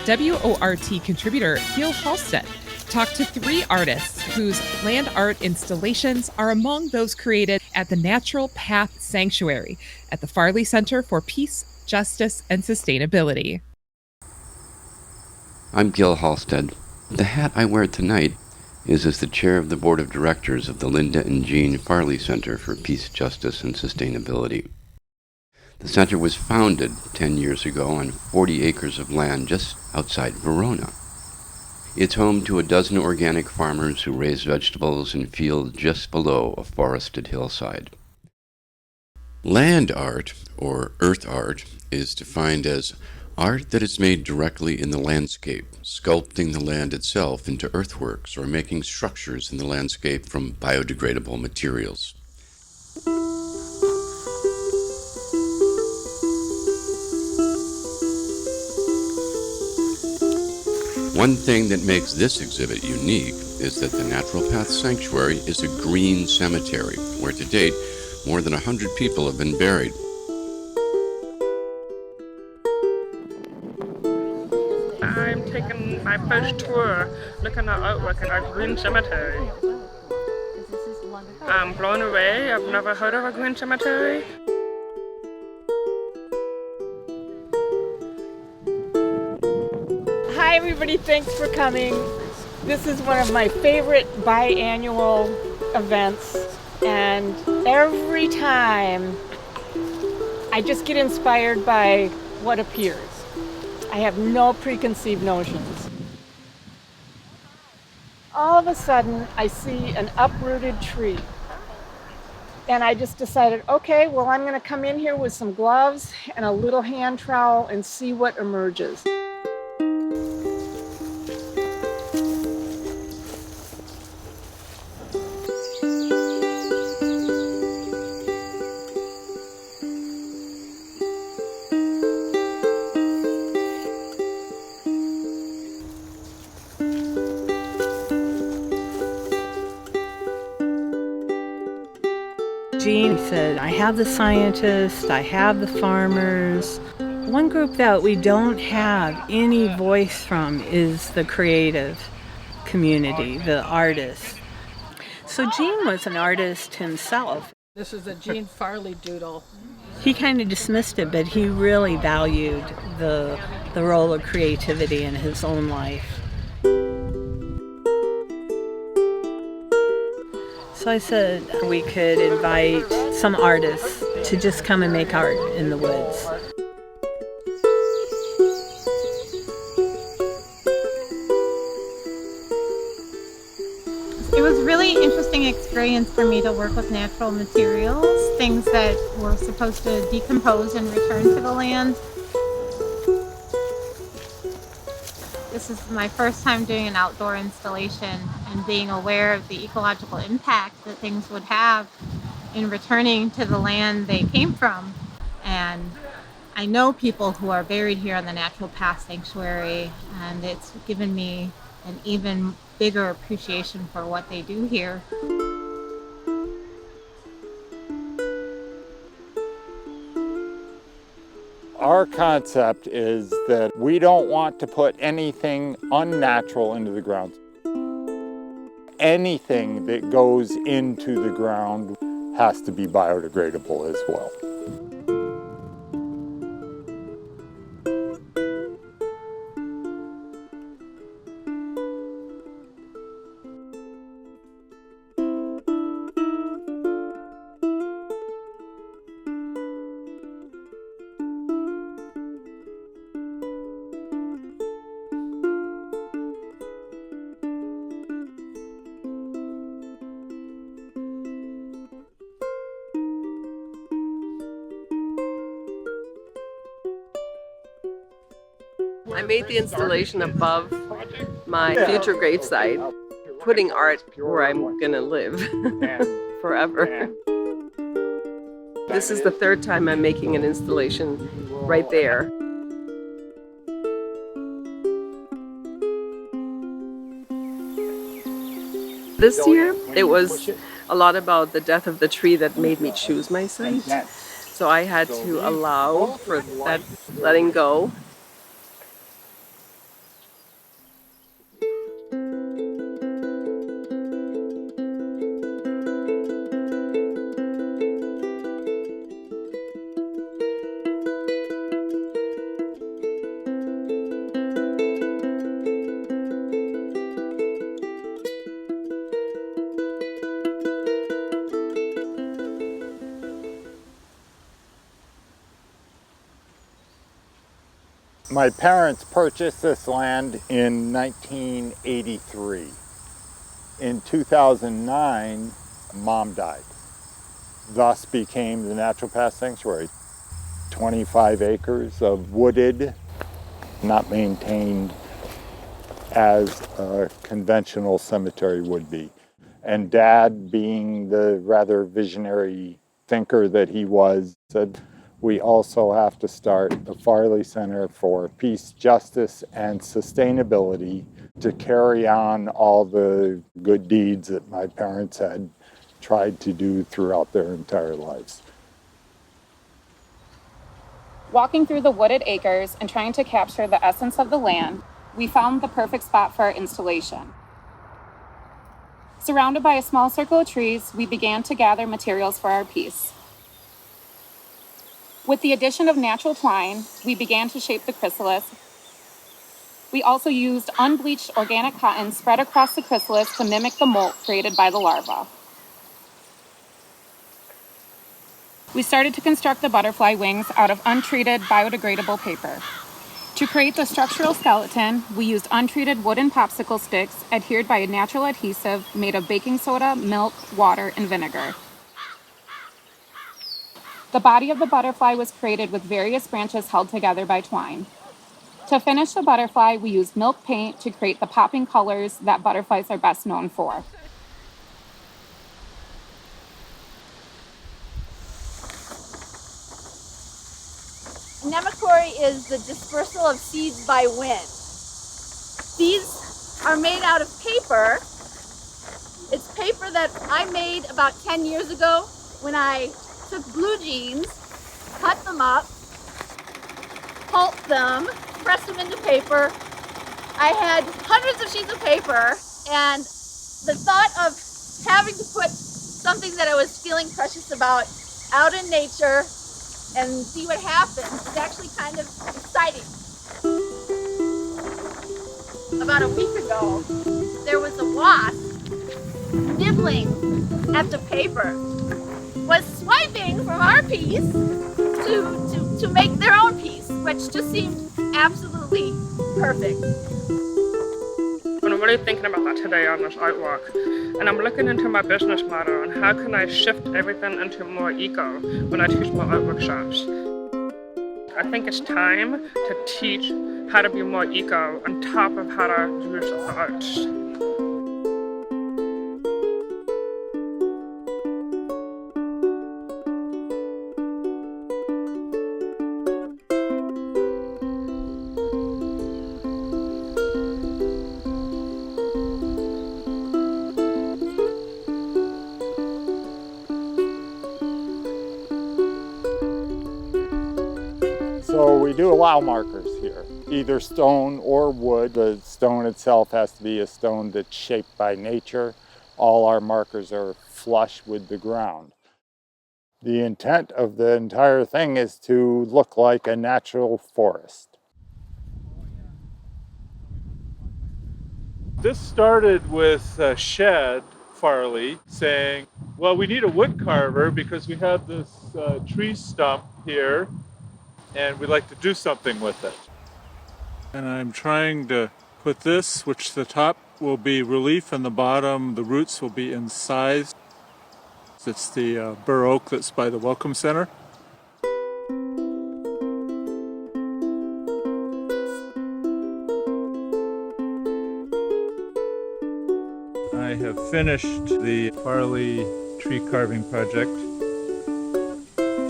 WORT contributor Gil Halstead talked to 3 artists whose land art installations are among those created at the Natural Path Sanctuary at the Farley Center for Peace, Justice, and Sustainability. I'm Gil Halstead. The hat I wear tonight is as the chair of the board of directors of the Linda and Jean Farley Center for Peace, Justice, and Sustainability. The center was founded 10 years ago on 40 acres of land just outside Verona. It's home to a dozen organic farmers who raise vegetables in fields just below a forested hillside. Land art, or earth art, is defined as art that is made directly in the landscape, sculpting the land itself into earthworks or making structures in the landscape from biodegradable materials. One thing that makes this exhibit unique is that the Natural Path Sanctuary is a green cemetery, where to date, more than 100 people have been buried. I'm taking my first tour looking at artwork at our green cemetery. I'm blown away. I've never heard of a green cemetery. Hi everybody, thanks for coming. This is one of my favorite biannual events, and every time I just get inspired by what appears. I have no preconceived notions. All of a sudden I see an uprooted tree, and I just decided, okay, well, I'm going to come in here with some gloves and a little hand trowel and see what emerges. Jean said, I have the scientists, I have the farmers. One group that we don't have any voice from is the creative community, the artists. So Jean was an artist himself. This is a Jean Farley doodle. He kind of dismissed it, but he really valued the role of creativity in his own life. So I said we could invite some artists to just come and make art in the woods. It was really interesting experience for me to work with natural materials, things that were supposed to decompose and return to the land. This is my first time doing an outdoor installation and being aware of the ecological impact that things would have in returning to the land they came from. And I know people who are buried here on the Natural Path Sanctuary, and it's given me an even bigger appreciation for what they do here. Our concept is that we don't want to put anything unnatural into the ground. Anything that goes into the ground has to be biodegradable as well. I made the installation above my future gravesite, putting art where I'm gonna live forever. This is the 3rd time I'm making an installation right there. This year, it was a lot about the death of the tree that made me choose my site. So I had to allow for that letting go. My parents purchased this land in 1983. In 2009, Mom died. Thus became the Natural Path Sanctuary. 25 acres of wooded, not maintained as a conventional cemetery would be. And Dad, being the rather visionary thinker that he was, said, we also have to start the Farley Center for Peace, Justice, and Sustainability to carry on all the good deeds that my parents had tried to do throughout their entire lives. Walking through the wooded acres and trying to capture the essence of the land, we found the perfect spot for our installation. Surrounded by a small circle of trees, we began to gather materials for our piece. With the addition of natural twine, we began to shape the chrysalis. We also used unbleached organic cotton spread across the chrysalis to mimic the molt created by the larva. We started to construct the butterfly wings out of untreated biodegradable paper. To create the structural skeleton, we used untreated wooden popsicle sticks adhered by a natural adhesive made of baking soda, milk, water, and vinegar. The body of the butterfly was created with various branches held together by twine. To finish the butterfly, we used milk paint to create the popping colors that butterflies are best known for. Nematory is the dispersal of seeds by wind. These are made out of paper. It's paper that I made about 10 years ago when I took blue jeans, cut them up, pulped them, pressed them into paper. I had hundreds of sheets of paper, and the thought of having to put something that I was feeling precious about out in nature and see what happens is actually kind of exciting. About a week ago, there was a wasp nibbling at the paper, was swiping from our piece to make their own piece, which just seemed absolutely perfect. I'm really thinking about that today on this artwork, and I'm looking into my business model and how can I shift everything into more eco when I teach my art workshops. I think it's time to teach how to be more eco on top of how to use the arts. So we do allow markers here, either stone or wood. The stone itself has to be a stone that's shaped by nature. All our markers are flush with the ground. The intent of the entire thing is to look like a natural forest. This started with Shed Farley saying, well, we need a wood carver because we have this tree stump here and we'd like to do something with it. And I'm trying to put this, which the top will be relief and the bottom, the roots will be incised. It's the bur oak that's by the Welcome Center. I have finished the Farley tree carving project.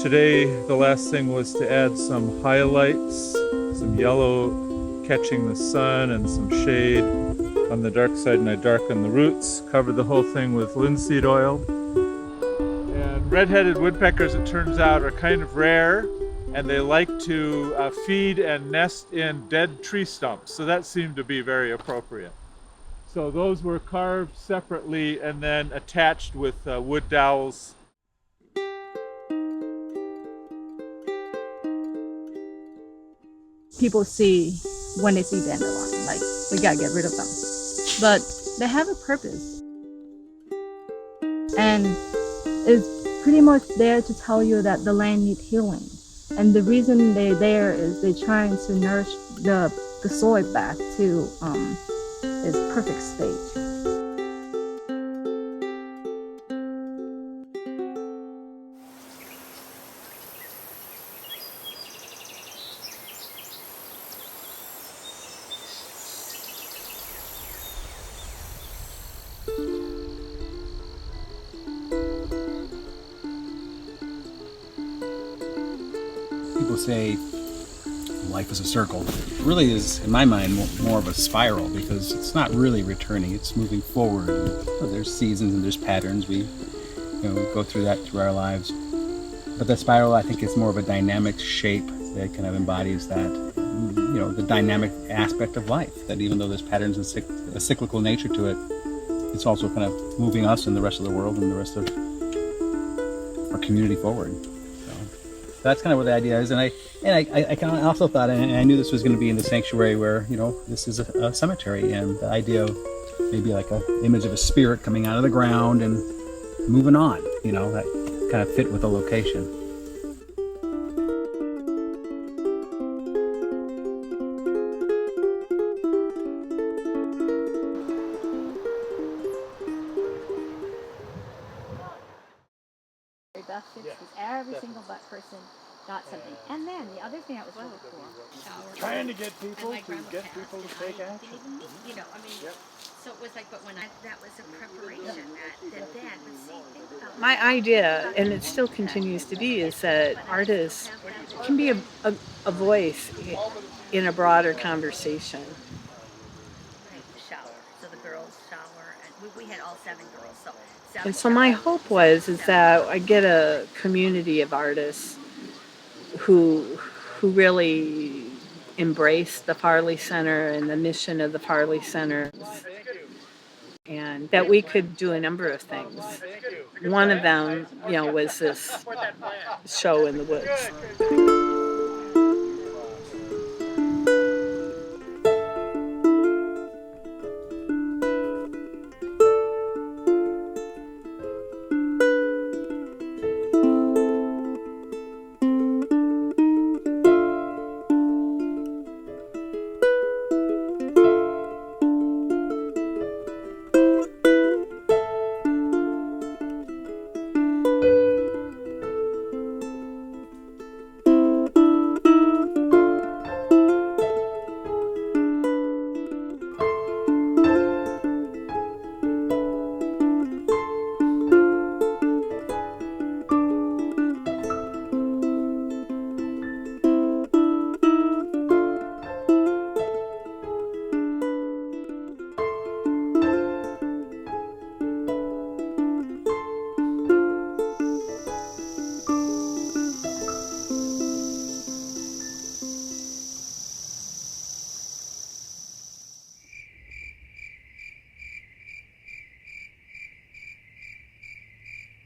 Today, the last thing was to add some highlights, some yellow catching the sun and some shade on the dark side, and I darkened the roots, covered the whole thing with linseed oil. And red-headed woodpeckers, it turns out, are kind of rare, and they like to feed and nest in dead tree stumps, so that seemed to be very appropriate. So those were carved separately and then attached with wood dowels. People see when they see dandelion, like, we gotta get rid of them. But they have a purpose. And it's pretty much there to tell you that the land needs healing. And the reason they're there is they're trying to nourish the soil back to its perfect state. People say life is a circle. It really is, in my mind, more of a spiral because it's not really returning. It's moving forward. There's seasons and there's patterns. We go through that through our lives. But that spiral, I think, is more of a dynamic shape that kind of embodies that, the dynamic aspect of life. That even though there's patterns and a cyclical nature to it, it's also kind of moving us and the rest of the world and the rest of our community forward. That's kind of what the idea is, and I kind of also thought, and I knew this was going to be in the sanctuary where this is a cemetery, and the idea of maybe like an image of a spirit coming out of the ground and moving on, that kind of fit with the location. Every single butt person got something. And then the other thing that was really cool, trying to get people to take action. So it was like, but when that was a preparation that Dad would see. Think about My idea, and it still continues to be, is that artists can be a voice in a broader conversation. shower. So the girls shower, and we had all 7 girls. So And so my hope is that I get a community of artists who really embrace the Farley Center and the mission of the Farley Center, and that we could do a number of things. One of them, was this show in the woods.